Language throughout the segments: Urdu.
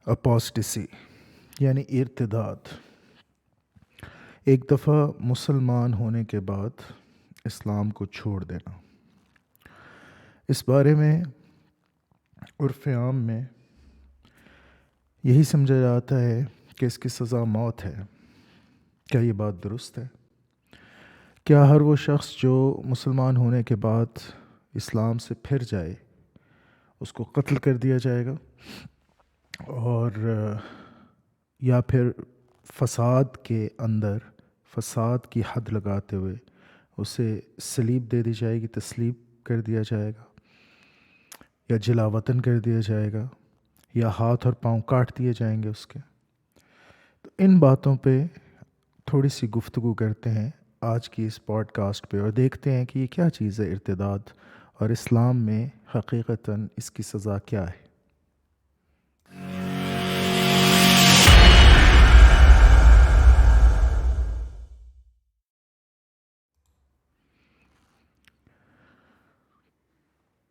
اپوسٹسی یعنی ارتداد. ایک دفعہ مسلمان ہونے کے بعد اسلام کو چھوڑ دینا. اس بارے میں عرف عام میں یہی سمجھا جاتا ہے کہ اس کی سزا موت ہے. کیا یہ بات درست ہے؟ کیا ہر وہ شخص جو مسلمان ہونے کے بعد اسلام سے پھر جائے اس کو قتل کر دیا جائے گا، اور یا پھر فساد کے اندر فساد کی حد لگاتے ہوئے اسے صلیب دے دی جائے گی، تسلیم کر دیا جائے گا، یا جلا وطن کر دیا جائے گا، یا ہاتھ اور پاؤں کاٹ دیے جائیں گے اس کے؟ تو ان باتوں پہ تھوڑی سی گفتگو کرتے ہیں آج کی اس پوڈ کاسٹ پہ، اور دیکھتے ہیں کہ یہ کیا چیز ہے ارتداد، اور اسلام میں حقیقتاً اس کی سزا کیا ہے.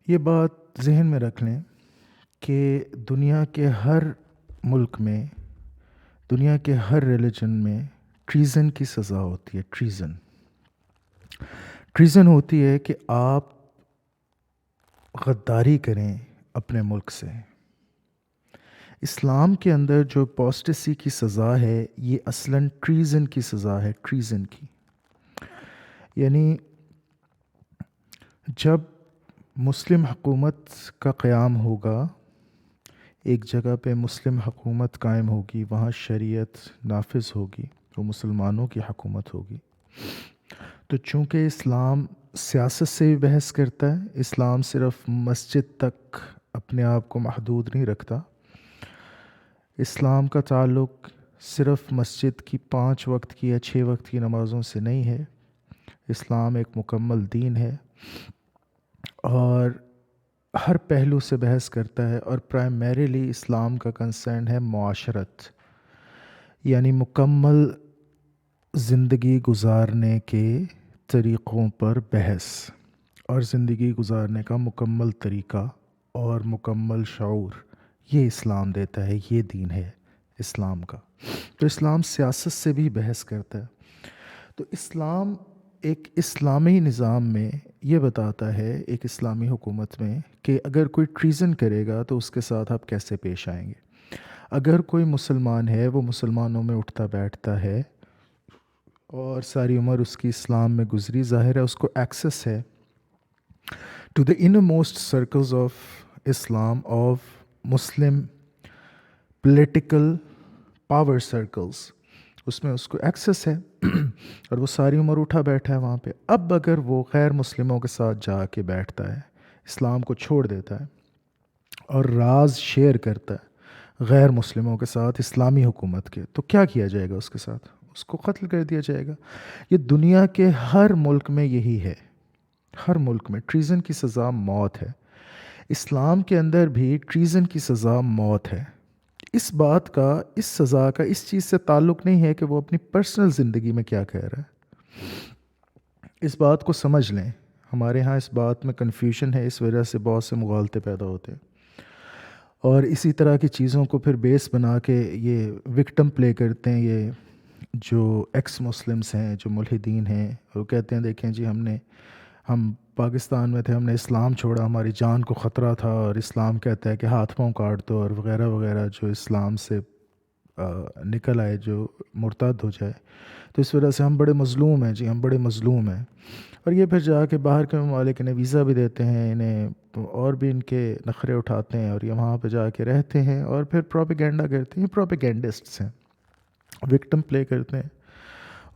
یہ بات ذہن میں رکھ لیں کہ دنیا کے ہر ملک میں، دنیا کے ہر ریلیجن میں ٹریزن کی سزا ہوتی ہے. ٹریزن ہوتی ہے کہ آپ غداری کریں اپنے ملک سے. اسلام کے اندر جو اپوسٹسی کی سزا ہے یہ اصلاً ٹریزن کی سزا ہے. ٹریزن کی یعنی جب مسلم حکومت کا قیام ہوگا، ایک جگہ پہ مسلم حکومت قائم ہوگی، وہاں شریعت نافذ ہوگی، وہ مسلمانوں کی حکومت ہوگی. تو چونکہ اسلام سیاست سے بھی بحث کرتا ہے، اسلام صرف مسجد تک اپنے آپ کو محدود نہیں رکھتا. اسلام کا تعلق صرف مسجد کی 5 وقت کی یا 6 وقت کی نمازوں سے نہیں ہے. اسلام ایک مکمل دین ہے اور ہر پہلو سے بحث کرتا ہے، اور پرائمریلی اسلام کا کنسرن ہے معاشرت، یعنی مکمل زندگی گزارنے کے طریقوں پر بحث، اور زندگی گزارنے کا مکمل طریقہ اور مکمل شعور یہ اسلام دیتا ہے. یہ دین ہے اسلام کا. تو اسلام سیاست سے بھی بحث کرتا ہے. تو اسلام ایک اسلامی نظام میں یہ بتاتا ہے، ایک اسلامی حکومت میں، کہ اگر کوئی ٹریزن کرے گا تو اس کے ساتھ آپ کیسے پیش آئیں گے. اگر کوئی مسلمان ہے، وہ مسلمانوں میں اٹھتا بیٹھتا ہے اور ساری عمر اس کی اسلام میں گزری، ظاہر ہے اس کو ایکسیس ہے to the inner most circles of Islam, of Muslim political power circles, اس میں اس کو ایکسیس ہے اور وہ ساری عمر اٹھا بیٹھا ہے وہاں پہ. اب اگر وہ غیر مسلموں کے ساتھ جا کے بیٹھتا ہے، اسلام کو چھوڑ دیتا ہے اور راز شیئر کرتا ہے غیر مسلموں کے ساتھ اسلامی حکومت کے، تو کیا کیا جائے گا اس کے ساتھ؟ اس کو قتل کر دیا جائے گا. یہ دنیا کے ہر ملک میں یہی ہے. ہر ملک میں ٹریزن کی سزا موت ہے. اسلام کے اندر بھی ٹریزن کی سزا موت ہے. اس بات کا، اس سزا کا اس چیز سے تعلق نہیں ہے کہ وہ اپنی پرسنل زندگی میں کیا کہہ رہا ہے. اس بات کو سمجھ لیں. ہمارے ہاں اس بات میں کنفیوژن ہے، اس وجہ سے بہت سے مغالطے پیدا ہوتے ہیں، اور اسی طرح کی چیزوں کو پھر بیس بنا کے یہ وکٹم پلے کرتے ہیں. یہ جو ایکس مسلمس ہیں، جو ملحدین ہیں، وہ کہتے ہیں دیکھیں جی ہم پاکستان میں تھے، ہم نے اسلام چھوڑا، ہماری جان کو خطرہ تھا، اور اسلام کہتا ہے کہ ہاتھ پاؤں کاٹ دو، اور وغیرہ وغیرہ، جو اسلام سے نکل آئے، جو مرتد ہو جائے. تو اس وجہ سے ہم بڑے مظلوم ہیں جی، ہم بڑے مظلوم ہیں. اور یہ پھر جا کے باہر کے ممالک انہیں ویزا بھی دیتے ہیں، انہیں اور بھی ان کے نخرے اٹھاتے ہیں، اور یہ وہاں پہ جا کے رہتے ہیں اور پھر پروپیگنڈا کرتے ہیں. پروپیگنڈسٹس ہیں، وکٹم پلے کرتے ہیں.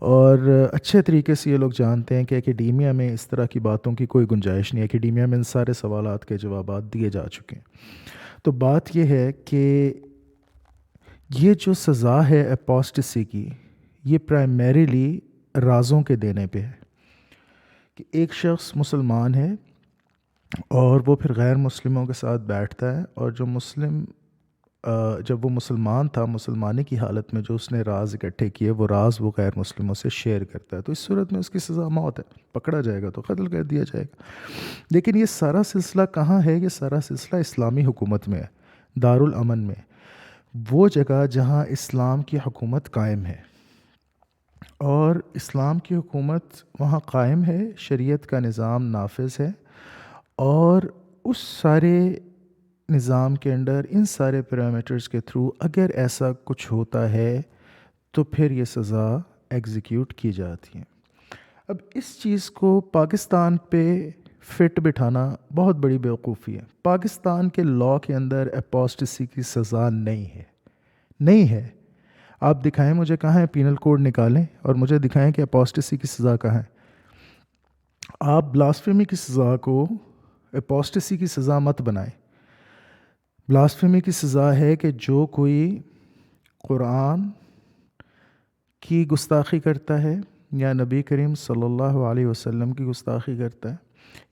اور اچھے طریقے سے یہ لوگ جانتے ہیں کہ اکیڈیمیا میں اس طرح کی باتوں کی کوئی گنجائش نہیں ہے. اکیڈیمیا میں ان سارے سوالات کے جوابات دیے جا چکے ہیں. تو بات یہ ہے کہ یہ جو سزا ہے اپوسٹسی کی، یہ پرائمریلی رازوں کے دینے پہ ہے. کہ ایک شخص مسلمان ہے اور وہ پھر غیر مسلموں کے ساتھ بیٹھتا ہے، اور جب وہ مسلمان تھا، مسلمانی کی حالت میں جو اس نے راز اکٹھے کیے، وہ راز وہ غیر مسلموں سے شیئر کرتا ہے. تو اس صورت میں اس کی سزا موت ہے. پکڑا جائے گا تو قتل کر دیا جائے گا. لیکن یہ سارا سلسلہ کہاں ہے؟ یہ سارا سلسلہ اسلامی حکومت میں ہے، دارالامن میں. وہ جگہ جہاں اسلام کی حکومت قائم ہے، اور اسلام کی حکومت وہاں قائم ہے، شریعت کا نظام نافذ ہے، اور اس سارے نظام کے انڈر ان سارے پیرامیٹرز کے تھرو اگر ایسا کچھ ہوتا ہے تو پھر یہ سزا ایگزیکیوٹ کی جاتی ہے۔ اب اس چیز کو پاکستان پہ فٹ بٹھانا بہت بڑی بیوقوفی ہے۔ پاکستان کے لاء کے اندر اپوسٹسی کی سزا نہیں ہے، نہیں ہے۔ آپ دکھائیں مجھے کہاں ہے، پینل کوڈ نکالیں اور مجھے دکھائیں کہ اپوسٹسی کی سزا کہاں ہے۔ آپ بلاسفیمی کی سزا کو اپوسٹسی کی سزا مت بنائیں۔ بلاسفیمی کی سزا ہے کہ جو کوئی قرآن کی گستاخی کرتا ہے یا نبی کریم صلی اللہ علیہ وسلم کی گستاخی کرتا ہے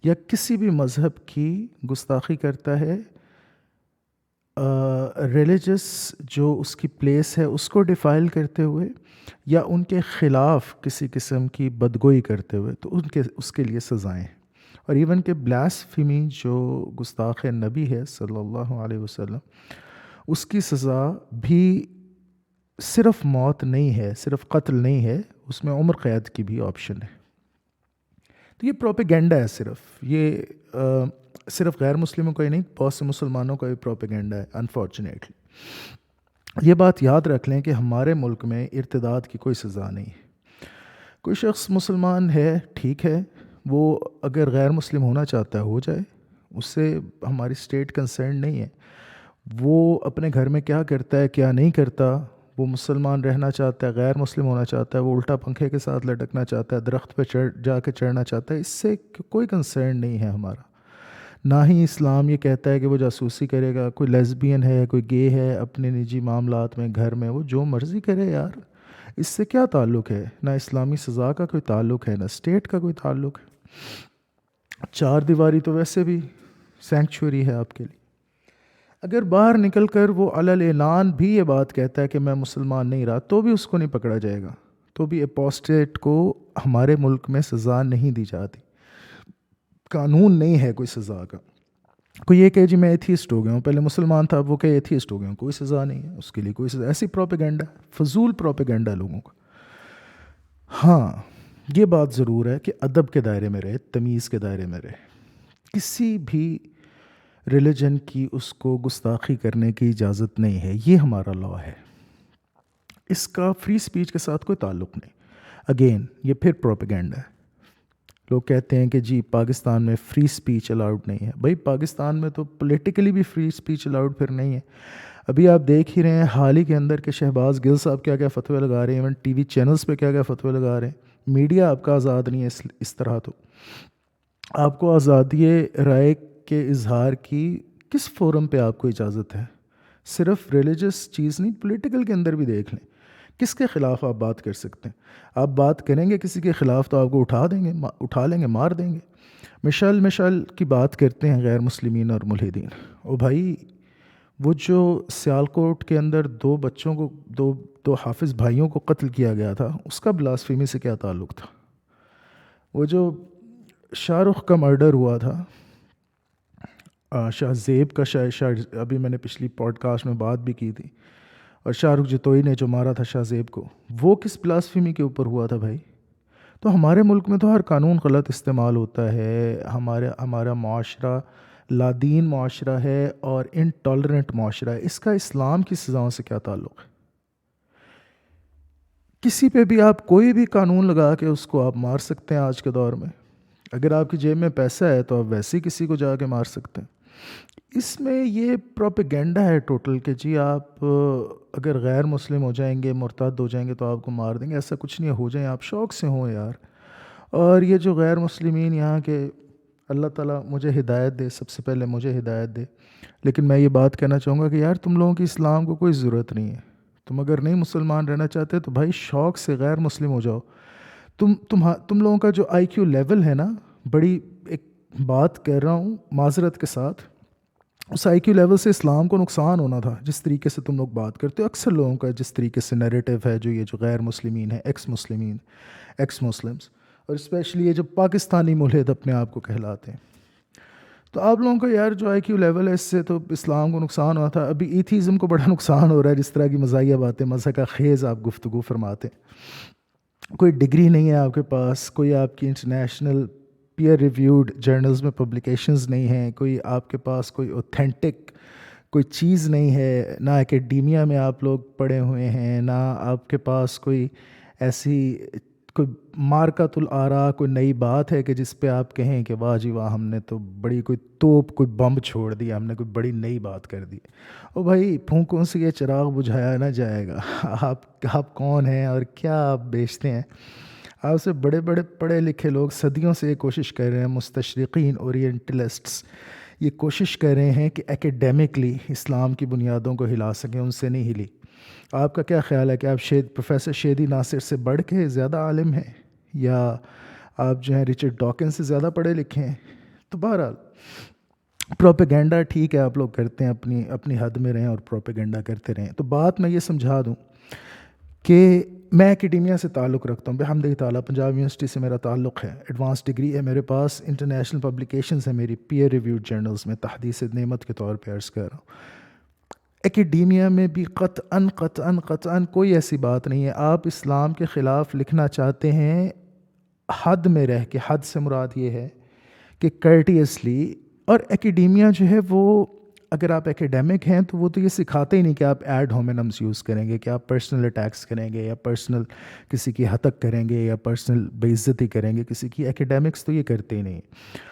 یا کسی بھی مذہب کی گستاخی کرتا ہے، ریلیجس جو اس کی پلیس ہے اس کو ڈیفائل کرتے ہوئے یا ان کے خلاف کسی قسم کی بدگوئی کرتے ہوئے، تو اس کے لیے سزائیں ہیں۔ اور ایون کہ بلاسفیمی جو گستاخ نبی ہے صلی اللہ علیہ وسلم، اس کی سزا بھی صرف موت نہیں ہے، صرف قتل نہیں ہے، اس میں عمر قید کی بھی آپشن ہے۔ تو یہ پروپیگنڈا ہے، صرف غیر مسلموں کا ہی نہیں، بہت سے مسلمانوں کا بھی پروپیگنڈا ہے انفارچونیٹلی۔ یہ بات یاد رکھ لیں کہ ہمارے ملک میں ارتداد کی کوئی سزا نہیں ہے۔ کوئی شخص مسلمان ہے، ٹھیک ہے، وہ اگر غیر مسلم ہونا چاہتا ہے ہو جائے، اس سے ہماری اسٹیٹ کنسرن نہیں ہے۔ وہ اپنے گھر میں کیا کرتا ہے کیا نہیں کرتا، وہ مسلمان رہنا چاہتا ہے، غیر مسلم ہونا چاہتا ہے، وہ الٹا پنکھے کے ساتھ لٹکنا چاہتا ہے، درخت پہ جا کے چڑھنا چاہتا ہے، اس سے کوئی کنسرن نہیں ہے ہمارا۔ نہ ہی اسلام یہ کہتا ہے کہ وہ جاسوسی کرے گا۔ کوئی لیزبین ہے، کوئی گے ہے، اپنے نجی معاملات میں گھر میں وہ جو مرضی کرے یار، اس سے کیا تعلق ہے؟ نہ اسلامی سزا کا کوئی تعلق ہے، نہ اسٹیٹ کا کوئی تعلق ہے۔ چار دیواری تو ویسے بھی سینکچوری ہے آپ کے لیے۔ اگر باہر نکل کر وہ علی اعلان بھی یہ بات کہتا ہے کہ میں مسلمان نہیں رہا، تو بھی اس کو نہیں پکڑا جائے گا، تو بھی اپوسٹیٹ کو ہمارے ملک میں سزا نہیں دی جاتی۔ قانون نہیں ہے کوئی سزا کا۔ کوئی یہ کہ جی میں ایتھیسٹ ہو گیا ہوں، پہلے مسلمان تھا اب وہ کہ ایتھیسٹ ہو گیا ہوں، کوئی سزا نہیں ہے اس کے لیے، کوئی سزا۔ ایسی پروپیگنڈا، فضول پروپیگنڈا لوگوں کا۔ ہاں یہ بات ضرور ہے کہ ادب کے دائرے میں رہے، تمیز کے دائرے میں رہے۔ کسی بھی ریلیجن کی اس کو گستاخی کرنے کی اجازت نہیں ہے، یہ ہمارا لاء ہے۔ اس کا فری سپیچ کے ساتھ کوئی تعلق نہیں۔ اگین یہ پھر پروپیگنڈا ہے۔ لوگ کہتے ہیں کہ جی پاکستان میں فری سپیچ الاؤڈ نہیں ہے۔ بھائی پاکستان میں تو پولیٹیکلی بھی فری سپیچ الاؤڈ پھر نہیں ہے۔ ابھی آپ دیکھ ہی رہے ہیں حال ہی کے اندر کہ شہباز گل صاحب کیا کیا فتوے لگا رہے ہیں، ایون ٹی وی چینلز پہ کیا کیا فتوے لگا رہے ہیں۔ میڈیا آپ کا آزاد نہیں ہے اس طرح۔ تو آپ کو آزادی رائے کے اظہار کی کس فورم پہ آپ کو اجازت ہے؟ صرف ریلیجس چیز نہیں، پولیٹیکل کے اندر بھی دیکھ لیں، کس کے خلاف آپ بات کر سکتے ہیں؟ آپ بات کریں گے کسی کے خلاف تو آپ کو اٹھا لیں گے، مار دیں گے۔ مشعل کی بات کرتے ہیں غیر مسلمین اور ملحدین۔ او بھائی وہ جو سیالکوٹ کے اندر دو بچوں کو، دو حافظ بھائیوں کو قتل کیا گیا تھا، اس کا بلاسفیمی سے کیا تعلق تھا؟ وہ جو شاہ رخ کا مرڈر ہوا تھا، شاہ زیب کا، ابھی میں نے پچھلی پوڈ کاسٹ میں بات بھی کی تھی، اور شاہ رخ جتوئی نے جو مارا تھا شاہ زیب کو، وہ کس بلاسفیمی کے اوپر ہوا تھا بھائی؟ تو ہمارے ملک میں تو ہر قانون غلط استعمال ہوتا ہے۔ ہمارا معاشرہ لادین معاشرہ ہے اور انٹالرنٹ معاشرہ ہے۔ اس کا اسلام کی سزاؤں سے کیا تعلق ہے؟ کسی پہ بھی آپ کوئی بھی قانون لگا کے اس کو آپ مار سکتے ہیں آج کے دور میں۔ اگر آپ کی جیب میں پیسہ ہے تو آپ ویسے ہی کسی کو جا کے مار سکتے ہیں۔ اس میں یہ پروپیگنڈا ہے ٹوٹل کہ جی آپ اگر غیر مسلم ہو جائیں گے، مرتد ہو جائیں گے تو آپ کو مار دیں گے۔ ایسا کچھ نہیں ہے، ہو جائیں آپ شوق سے ہوں یار۔ اور یہ جو غیر مسلمین یہاں کے، اللہ تعالیٰ مجھے ہدایت دے، سب سے پہلے مجھے ہدایت دے، لیکن میں یہ بات کہنا چاہوں گا کہ یار تم لوگوں کی اسلام کو کوئی ضرورت نہیں ہے۔ تم اگر نہیں مسلمان رہنا چاہتے تو بھائی شوق سے غیر مسلم ہو جاؤ۔ تم لوگوں کا جو آئی کیو لیول ہے نا، بڑی ایک بات کہہ رہا ہوں معذرت کے ساتھ، اس آئی کیو لیول سے اسلام کو نقصان ہونا تھا۔ جس طریقے سے تم لوگ بات کرتے ہو، اکثر لوگوں کا جس طریقے سے نیریٹو ہے، جو یہ جو غیر مسلمین ہیں، ایکس مسلمس، اور اسپیشلی یہ جو پاکستانی ملحد اپنے آپ کو کہلاتے ہیں، تو آپ لوگوں کا یار جو IQ لیول ہے اس سے تو اسلام کو نقصان ہوا تھا، ابھی ایتھیزم کو بڑا نقصان ہو رہا ہے جس طرح کی مزاحیہ باتیں مزہ کا خیز آپ گفتگو فرماتے ہیں۔ کوئی ڈگری نہیں ہے آپ کے پاس، کوئی آپ کی انٹرنیشنل پیئر ریویوڈ جرنلز میں پبلیکیشنز نہیں ہیں، کوئی آپ کے پاس کوئی اوتھینٹک کوئی چیز نہیں ہے، نہ اکیڈیمیا میں آپ لوگ پڑھے ہوئے ہیں، نہ آپ کے پاس کوئی ایسی کوئی مارکۃ الآراء کوئی نئی بات ہے کہ جس پہ آپ کہیں کہ واہ جی واہ ہم نے تو بڑی کوئی توپ کوئی بم چھوڑ دیا، ہم نے کوئی بڑی نئی بات کر دی۔ او بھائی پھونکوں سے یہ چراغ بجھایا نہ جائے گا۔ آپ کون ہیں اور کیا آپ بیچتے ہیں؟ آپ سے بڑے بڑے پڑھے لکھے لوگ صدیوں سے یہ کوشش کر رہے ہیں، مستشرقین اورینٹلسٹس یہ کوشش کر رہے ہیں کہ ایکیڈیمکلی اسلام کی بنیادوں کو ہلا سکیں، ان سے نہیں ہلی۔ آپ کا کیا خیال ہے کہ آپ پروفیسر شیدی ناصر سے بڑھ کے زیادہ عالم ہیں، یا آپ جو ہیں رچرڈ ڈاکن سے زیادہ پڑھے لکھے ہیں؟ تو بہرحال پروپیگنڈا ٹھیک ہے آپ لوگ کرتے ہیں، اپنی حد میں رہیں اور پروپیگنڈا کرتے رہیں۔ تو بات میں یہ سمجھا دوں کہ میں اکیڈیمیا سے تعلق رکھتا ہوں، بحمدہ تعالیٰ پنجاب یونیورسٹی سے میرا تعلق ہے، ایڈوانس ڈگری ہے میرے پاس، انٹرنیشنل پبلیکیشنز ہیں میری پیئر ریویوڈ جرنلز میں، تحدیث نعمت کے طور پہ عرض کر رہا ہوں۔ اکیڈیمیا میں بھی قطعاً کوئی ایسی بات نہیں ہے۔ آپ اسلام کے خلاف لکھنا چاہتے ہیں حد میں رہ کے، حد سے مراد یہ ہے کہ کرٹیسلی، اور اکیڈیمیا جو ہے وہ اگر آپ اکیڈیمک ہیں تو وہ تو یہ سکھاتے ہی نہیں کہ آپ ایڈ ہومینمز یوز کریں گے، کہ آپ پرسنل اٹیکس کریں گے یا پرسنل کسی کی ہتک کریں گے یا پرسنل بے عزتی کریں گے کسی کی۔ اکیڈیمکس تو یہ کرتے ہی نہیں۔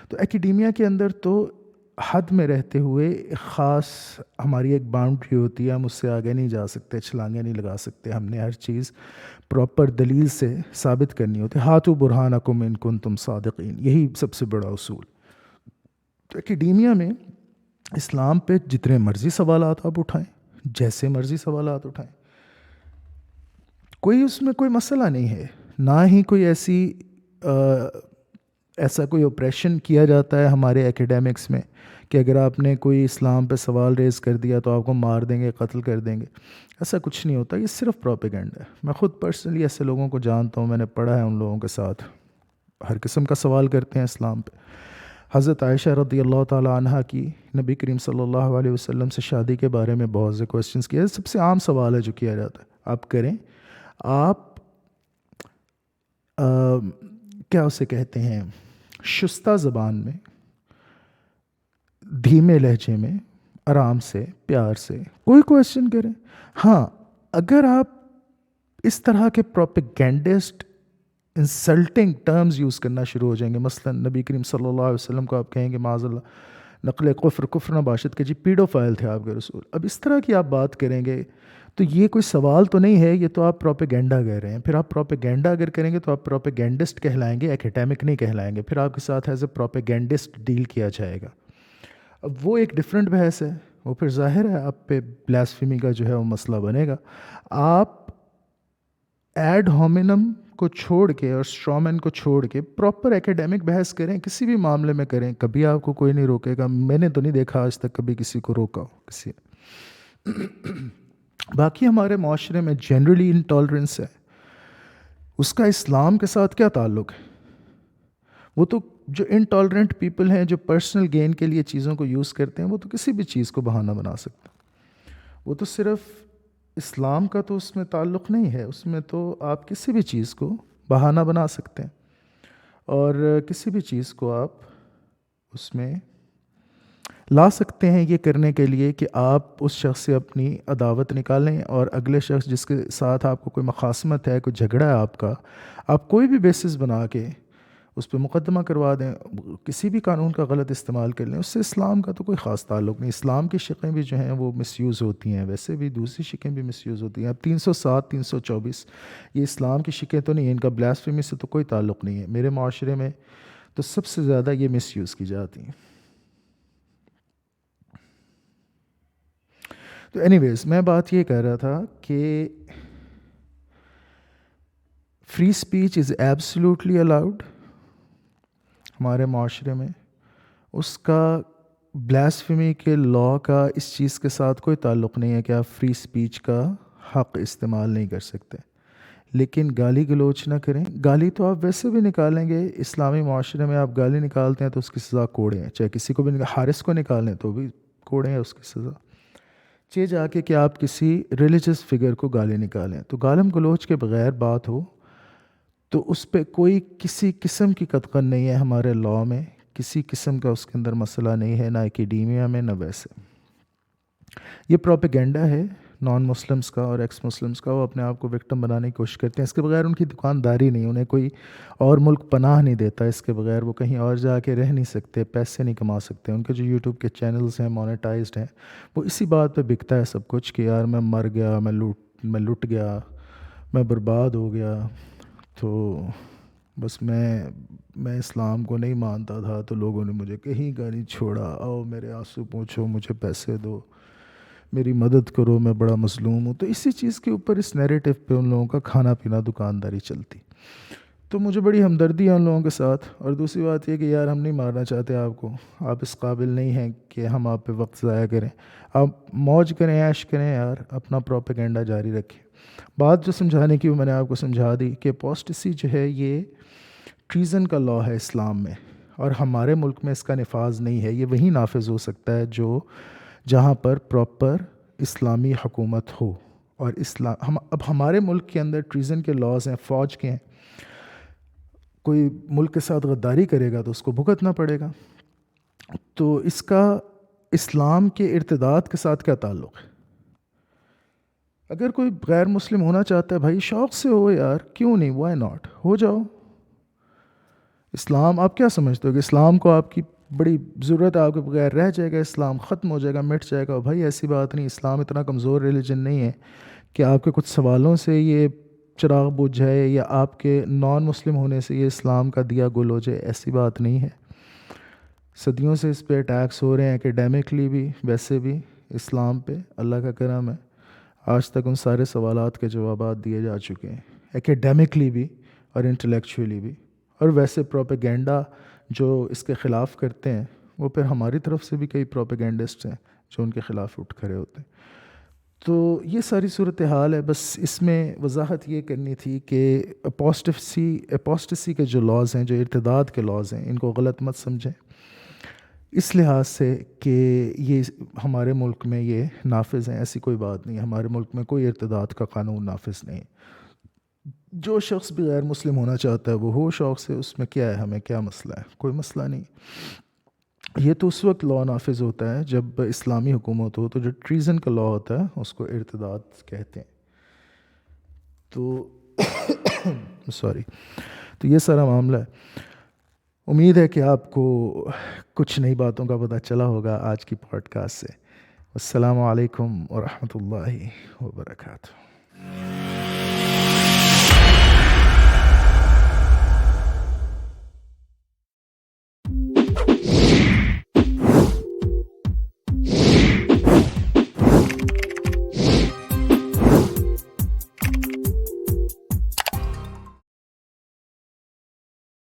تو اکیڈیمیا کے اندر تو حد میں رہتے ہوئے خاص ہماری ایک باؤنڈری ہوتی ہے، ہم اس سے آگے نہیں جا سکتے، چھلانگیں نہیں لگا سکتے، ہم نے ہر چیز پراپر دلیل سے ثابت کرنی ہوتی ہے۔ ہاتھو برہانکم ان کنتم صادقین، یہی سب سے بڑا اصول۔ تو اکیڈیمیا میں اسلام پہ جتنے مرضی سوالات آپ اٹھائیں، جیسے مرضی سوالات اٹھائیں، کوئی اس میں کوئی مسئلہ نہیں ہے، نہ ہی کوئی ایسا کوئی اوپریشن کیا جاتا ہے ہمارے اکیڈیمکس میں کہ اگر آپ نے کوئی اسلام پہ سوال ریز کر دیا تو آپ کو مار دیں گے، قتل کر دیں گے۔ ایسا کچھ نہیں ہوتا، یہ صرف پروپیگنڈا ہے۔ میں خود پرسنلی ایسے لوگوں کو جانتا ہوں، میں نے پڑھا ہے ان لوگوں کے ساتھ، ہر قسم کا سوال کرتے ہیں اسلام پہ۔ حضرت عائشہ رضی اللہ تعالیٰ عنہ کی نبی کریم صلی اللہ علیہ وسلم سے شادی کے بارے میں بہت سے کوسچنس کیے، سب سے عام سوال ہے جو کیا جاتا ہے، آپ کریں، آپ کیا اسے کہتے ہیں، شستہ زبان میں، دھیمے لہجے میں، آرام سے، پیار سے کوئی کوسچن کریں۔ ہاں اگر آپ اس طرح کے پروپیگینڈسٹ انسلٹنگ ٹرمز یوز کرنا شروع ہو جائیں گے، مثلا نبی کریم صلی اللہ علیہ وسلم کو آپ کہیں گے معاذ اللہ نقل کفر نہ باشد کہ جی پیڈو فائل تھے آپ کے رسول، اب اس طرح کی آپ بات کریں گے تو یہ کوئی سوال تو نہیں ہے، یہ تو آپ پروپیگنڈا کہہ رہے ہیں۔ پھر آپ پروپیگنڈا اگر کریں گے تو آپ پروپیگینڈسٹ کہلائیں گے، ایکیڈیمک نہیں کہلائیں گے، پھر آپ کے ساتھ ایز اے پروپیگینڈسٹ ڈیل کیا جائے گا۔ اب وہ ایک ڈفرینٹ بحث ہے، وہ پھر ظاہر ہے آپ پہ بلاسفیمی کا جو ہے وہ مسئلہ بنے گا۔ آپ ایڈ ہومینم کو چھوڑ کے اور اسٹرومین کو چھوڑ کے پراپر ایکیڈیمک بحث کریں، کسی بھی معاملے میں کریں، کبھی آپ کو کوئی نہیں روکے گا۔ میں نے تو نہیں دیکھا آج تک کبھی کسی کو روکا ہو کسی۔ باقی ہمارے معاشرے میں جنرلی انٹالرنس ہے، اس کا اسلام کے ساتھ کیا تعلق ہے؟ وہ تو جو انٹالرنٹ پیپل ہیں، جو پرسنل گین کے لیے چیزوں کو یوز کرتے ہیں، وہ تو کسی بھی چیز کو بہانہ بنا سکتے ہیں۔ وہ تو صرف اسلام کا تو اس میں تعلق نہیں ہے، اس میں تو آپ کسی بھی چیز کو بہانہ بنا سکتے ہیں، اور کسی بھی چیز کو آپ اس میں لا سکتے ہیں یہ کرنے کے لیے کہ آپ اس شخص سے اپنی عداوت نکالیں، اور اگلے شخص جس کے ساتھ آپ کو کوئی مخاصمت ہے، کوئی جھگڑا ہے آپ کا، آپ کوئی بھی بیسس بنا کے اس پہ مقدمہ کروا دیں، کسی بھی قانون کا غلط استعمال کر لیں، اس سے اسلام کا تو کوئی خاص تعلق نہیں۔ اسلام کی شقیں بھی جو ہیں وہ مس یوز ہوتی ہیں، ویسے بھی دوسری شقیں بھی مس یوز ہوتی ہیں۔ اب 307 324 یہ اسلام کی شقیں تو نہیں ہیں، ان کا بلاسفیمی سے تو کوئی تعلق نہیں ہے۔ میرے معاشرے میں تو سب سے زیادہ یہ مس یوز کی جاتی ہیں۔ تو اینی ویز میں بات یہ کہہ رہا تھا کہ free speech is absolutely allowed ہمارے معاشرے میں، اس کا بلاسفیمی کے لاء کا اس چیز کے ساتھ کوئی تعلق نہیں ہے کہ آپ فری اسپیچ کا حق استعمال نہیں کر سکتے، لیکن گالی گلوچ نہ کریں. گالی تو آپ ویسے بھی نکالیں گے. اسلامی معاشرے میں آپ گالی نکالتے ہیں تو اس کی سزا کوڑے ہیں. چاہے کسی کو بھی حارث کو نکالیں تو بھی کوڑے ہیں اس کی سزا. چاہے جا کے کہ آپ کسی ریلیجس فگر کو گالی نکالیں. تو گالم گلوچ کے بغیر بات ہو تو اس پہ کوئی کسی قسم کی قطعن نہیں ہے ہمارے لاء میں. کسی قسم کا اس کے اندر مسئلہ نہیں ہے، نہ اکیڈیمیا میں نہ ویسے. یہ پروپیگنڈا ہے نان مسلمس کا اور ایکس مسلمس کا. وہ اپنے آپ کو وکٹم بنانے کی کوشش کرتے ہیں. اس کے بغیر ان کی دکانداری نہیں. انہیں کوئی اور ملک پناہ نہیں دیتا. اس کے بغیر وہ کہیں اور جا کے رہ نہیں سکتے، پیسے نہیں کما سکتے. ان کے جو یوٹیوب کے چینلز ہیں مونیٹائزڈ ہیں، وہ اسی بات پہ بکتا ہے سب کچھ کہ یار میں مر گیا، میں لٹ گیا، میں برباد ہو گیا. تو بس میں اسلام کو نہیں مانتا تھا تو لوگوں نے مجھے کہیں کا نہیں چھوڑا. آؤ میرے آنسو پوچھو، مجھے پیسے دو، میری مدد کرو، میں بڑا مظلوم ہوں. تو اسی چیز کے اوپر، اس نیریٹو پہ ان لوگوں کا کھانا پینا دکانداری چلتی. تو مجھے بڑی ہمدردی ہے ان لوگوں کے ساتھ. اور دوسری بات یہ کہ یار ہم نہیں مارنا چاہتے آپ کو. آپ اس قابل نہیں ہیں کہ ہم آپ پہ وقت ضائع کریں. آپ موج کریں، عیش کریں یار، اپنا پروپیگنڈا جاری رکھیں. بات جو سمجھانے کی وہ میں نے آپ کو سمجھا دی کہ اپوسٹسی جو ہے یہ ٹریزن کا لاء ہے اسلام میں، اور ہمارے ملک میں اس کا نفاذ نہیں ہے. یہ وہیں نافذ ہو سکتا ہے جہاں پر پراپر اسلامی حکومت ہو. اور اب ہمارے ملک کے اندر ٹریزن کے لاز ہیں، فوج کے ہیں. کوئی ملک کے ساتھ غداری کرے گا تو اس کو بھگتنا پڑے گا. تو اس کا اسلام کے ارتداد کے ساتھ کیا تعلق ہے؟ اگر کوئی غیر مسلم ہونا چاہتا ہے بھائی، شوق سے ہو یار، کیوں نہیں، وائی ناٹ، ہو جاؤ. اسلام آپ کیا سمجھتے ہو کہ اسلام کو آپ کی بڑی ضرورت ہے، آپ کے بغیر رہ جائے گا، اسلام ختم ہو جائے گا، مٹ جائے گا؟ بھائی ایسی بات نہیں. اسلام اتنا کمزور ریلیجن نہیں ہے کہ آپ کے کچھ سوالوں سے یہ چراغ بجھ جائے یا آپ کے نان مسلم ہونے سے یہ اسلام کا دیا گل ہو جائے. ایسی بات نہیں ہے. صدیوں سے اس پہ اٹیکس ہو رہے ہیں، اکیڈیمکلی بھی ویسے بھی. اسلام پہ اللہ کا کرم ہے، آج تک ان سارے سوالات کے جوابات دیے جا چکے ہیں، اکیڈیمکلی بھی اور انٹلیکچولی بھی. اور ویسے پروپیگنڈا جو اس کے خلاف کرتے ہیں، وہ پھر ہماری طرف سے بھی کئی پروپیگنڈسٹ ہیں جو ان کے خلاف اٹھ کھڑے ہوتے ہیں. تو یہ ساری صورتحال ہے. بس اس میں وضاحت یہ کرنی تھی کہ اپوسٹسی کے جو لاز ہیں، جو ارتداد کے لاز ہیں، ان کو غلط مت سمجھیں اس لحاظ سے کہ یہ ہمارے ملک میں یہ نافذ ہیں. ایسی کوئی بات نہیں. ہمارے ملک میں کوئی ارتداد کا قانون نافذ نہیں. جو شخص بھی غیر مسلم ہونا چاہتا ہے وہ ہو شوق سے. اس میں کیا ہے، ہمیں کیا مسئلہ ہے؟ کوئی مسئلہ نہیں. یہ تو اس وقت لاء نافذ ہوتا ہے جب اسلامی حکومت ہو. تو جو ٹریزن کا لاء ہوتا ہے اس کو ارتداد کہتے ہیں. تو تو یہ سارا معاملہ ہے. امید ہے کہ آپ کو کچھ نئی باتوں کا پتہ چلا ہوگا آج کی پوڈ کاسٹ سے. السلام علیکم ورحمۃ اللہ وبرکاتہ.